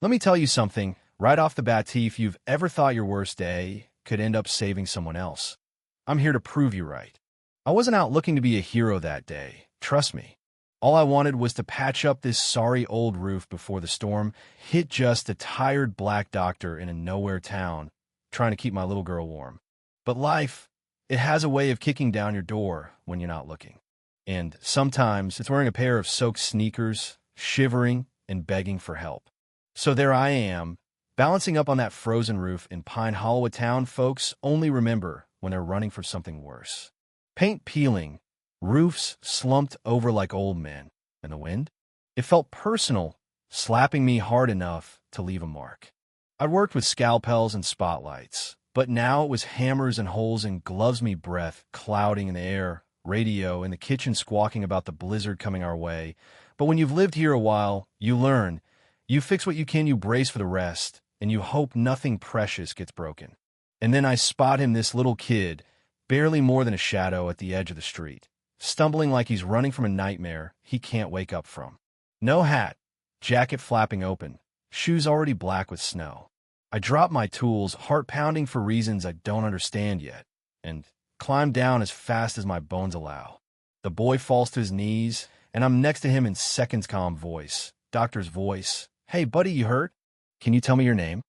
Let me tell you something, right off the bat, if you've ever thought your worst day could end up saving someone else, I'm here to prove you right. I wasn't out looking to be a hero that day, trust me. All I wanted was to patch up this sorry old roof before the storm hit, just a tired black doctor in a nowhere town trying to keep my little girl warm. But life, it has a way of kicking down your door when you're not looking. And sometimes it's wearing a pair of soaked sneakers, shivering, and begging for help. So there I am, balancing up on that frozen roof in Pine Hollow, a town folks only remember when they're running for something worse. Paint peeling, roofs slumped over like old men, and the wind? It felt personal, slapping me hard enough to leave a mark. I'd worked with scalpels and spotlights, but now it was hammers and holes and gloves, me breath clouding in the air, radio in the kitchen squawking about the blizzard coming our way. But when you've lived here a while, you learn. You fix what you can, you brace for the rest, and you hope nothing precious gets broken. And then I spot him, this little kid, barely more than a shadow at the edge of the street, stumbling like he's running from a nightmare he can't wake up from. No hat, jacket flapping open, shoes already black with snow. I drop my tools, heart pounding for reasons I don't understand yet, and climb down as fast as my bones allow. The boy falls to his knees, and I'm next to him in seconds, calm voice, doctor's voice. Hey, buddy, you hurt? Can you tell me your name?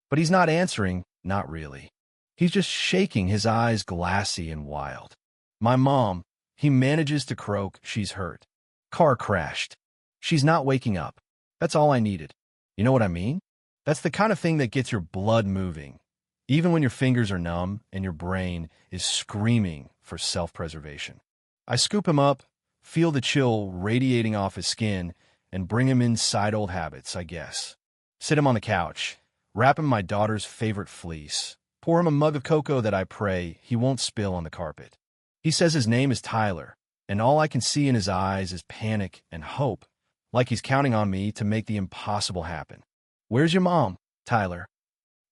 But he's not answering, not really. He's just shaking, his eyes glassy and wild. My mom, he manages to croak, she's hurt. Car crashed. She's not waking up. That's all I needed. You know what I mean? That's the kind of thing that gets your blood moving, even when your fingers are numb and your brain is screaming for self-preservation. I scoop him up, feel the chill radiating off his skin, and bring him inside, old habits, I guess. Sit him on the couch, wrap him in my daughter's favorite fleece, pour him a mug of cocoa that I pray he won't spill on the carpet. He says his name is Tyler, and all I can see in his eyes is panic and hope, like he's counting on me to make the impossible happen. Where's your mom, Tyler?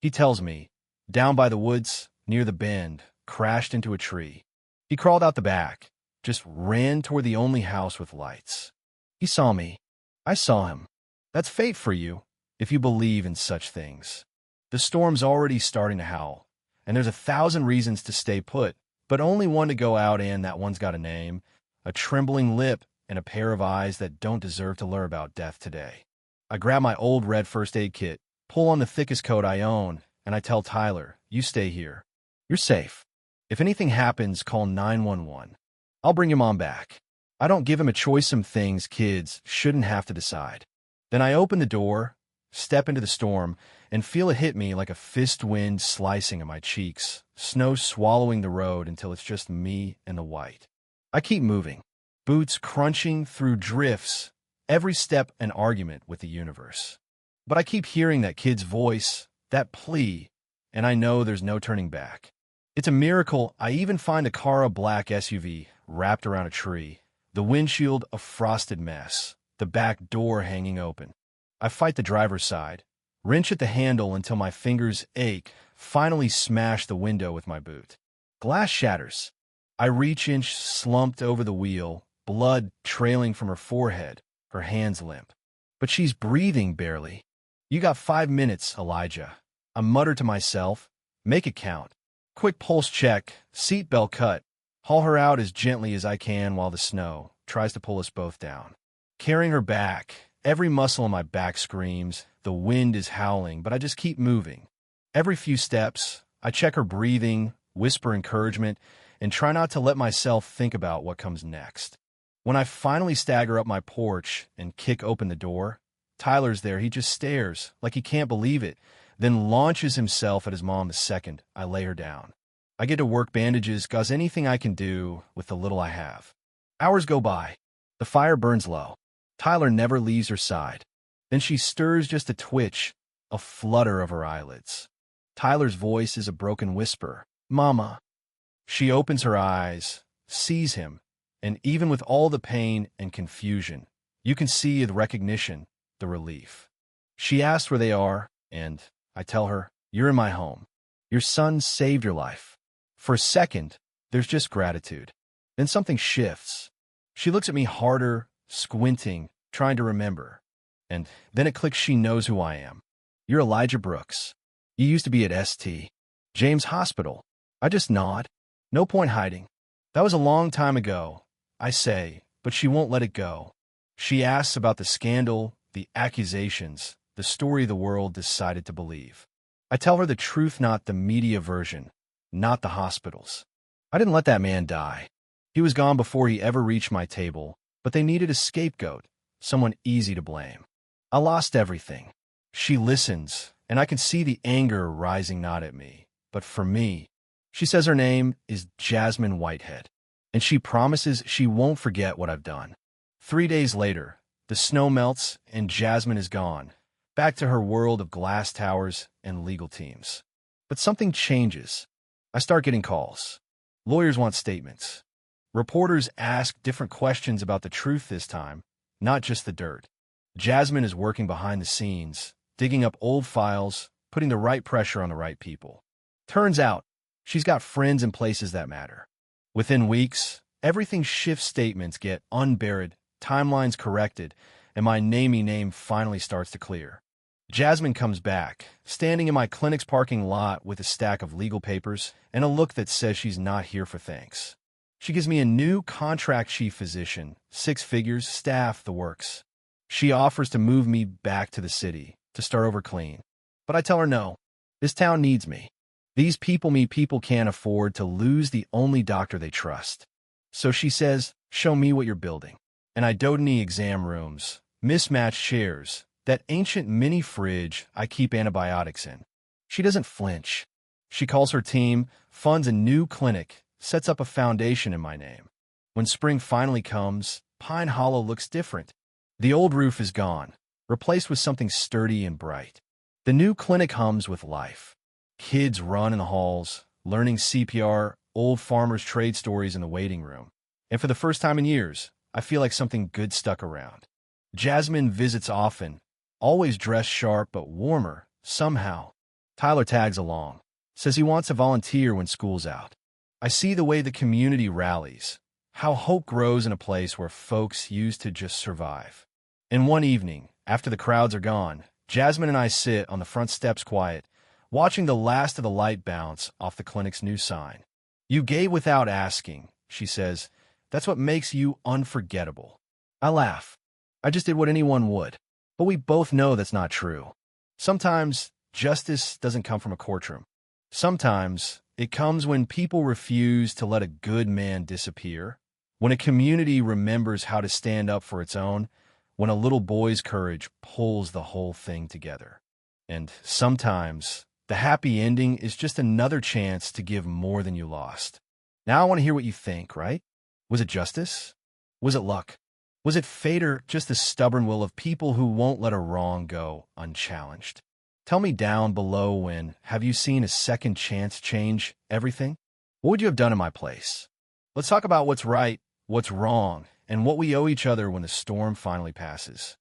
He tells me, down by the woods, near the bend, crashed into a tree. He crawled out the back, just ran toward the only house with lights. He saw me. I saw him. That's fate for you, if you believe in such things. The storm's already starting to howl, and there's 1,000 reasons to stay put, but only one to go out, and that one's got a name, a trembling lip, and a pair of eyes that don't deserve to learn about death today. I grab my old red first aid kit, pull on the thickest coat I own, and I tell Tyler, you stay here. You're safe. If anything happens, call 911. I'll bring your mom back. I don't give him a choice. Some things kids shouldn't have to decide. Then I open the door, step into the storm, and feel it hit me like a fist wind slicing at my cheeks, snow swallowing the road until it's just me and the white. I keep moving, boots crunching through drifts, every step an argument with the universe. But I keep hearing that kid's voice, that plea, and I know there's no turning back. It's a miracle I even find a car, a black SUV, wrapped around a tree, the windshield a frosted mess, the back door hanging open. I fight the driver's side, wrench at the handle until my fingers ache, finally smash the window with my boot. Glass shatters. I reach inch, slumped over the wheel, blood trailing from her forehead, her hands limp. But she's breathing barely. You got 5 minutes, Elijah. I mutter to myself, make it count. Quick pulse check, seatbelt cut. Haul her out as gently as I can while the snow tries to pull us both down. Carrying her back, every muscle in my back screams, the wind is howling, but I just keep moving. Every few steps, I check her breathing, whisper encouragement, and try not to let myself think about what comes next. When I finally stagger up my porch and kick open the door, Tyler's there. He just stares like he can't believe it, then launches himself at his mom the second I lay her down. I get to work bandages, cause anything I can do with the little I have. Hours go by. The fire burns low. Tyler never leaves her side. Then she stirs just a twitch, a flutter of her eyelids. Tyler's voice is a broken whisper. Mama. She opens her eyes, sees him, and even with all the pain and confusion, you can see the recognition, the relief. She asks where they are, and I tell her, you're in my home. Your son saved your life. For a second, there's just gratitude. Then something shifts. She looks at me harder, squinting, trying to remember. And then it clicks, she knows who I am. You're Elijah Brooks. You used to be at St. James Hospital. I just nod. No point hiding. That was a long time ago, I say, but she won't let it go. She asks about the scandal, the accusations, the story the world decided to believe. I tell her the truth, not the media version, not the hospitals. I didn't let that man die. He was gone before he ever reached my table, but they needed a scapegoat, someone easy to blame. I lost everything. She listens, and I can see the anger rising not at me, but for me. She says her name is Jasmine Whitehead, and she promises she won't forget what I've done. 3 days later, the snow melts and Jasmine is gone, back to her world of glass towers and legal teams. But something changes. I start getting calls. Lawyers want statements. Reporters ask different questions about the truth this time, not just the dirt. Jasmine is working behind the scenes, digging up old files, putting the right pressure on the right people. Turns out, she's got friends in places that matter. Within weeks, everything shifts, statements get unburied, timelines corrected, and my name finally starts to clear. Jasmine comes back, standing in my clinic's parking lot with a stack of legal papers and a look that says she's not here for thanks. She gives me a new contract chief physician, 6 figures, staff, the works. She offers to move me back to the city, to start over clean. But I tell her no. This town needs me. These people can't afford to lose the only doctor they trust. So she says, show me what you're building. And I dote in the exam rooms, mismatched chairs, that ancient mini fridge I keep antibiotics in. She doesn't flinch. She calls her team, funds a new clinic, sets up a foundation in my name. When spring finally comes, Pine Hollow looks different. The old roof is gone, replaced with something sturdy and bright. The new clinic hums with life. Kids run in the halls, learning CPR, old farmers trade stories in the waiting room. And for the first time in years, I feel like something good stuck around. Jasmine visits often, always dressed sharp but warmer, somehow. Tyler tags along, says he wants to volunteer when school's out. I see the way the community rallies, how hope grows in a place where folks used to just survive. And one evening, after the crowds are gone, Jasmine and I sit on the front steps quiet, watching the last of the light bounce off the clinic's new sign. You gave without asking, she says. That's what makes you unforgettable. I laugh. I just did what anyone would. But we both know that's not true. Sometimes justice doesn't come from a courtroom. Sometimes it comes when people refuse to let a good man disappear, when a community remembers how to stand up for its own, when a little boy's courage pulls the whole thing together. And sometimes the happy ending is just another chance to give more than you lost. Now I want to hear what you think, right? Was it justice? Was it luck? Was it fate, or just the stubborn will of people who won't let a wrong go unchallenged? Tell me down below when have you seen a second chance change everything? What would you have done in my place? Let's talk about what's right, what's wrong, and what we owe each other when the storm finally passes.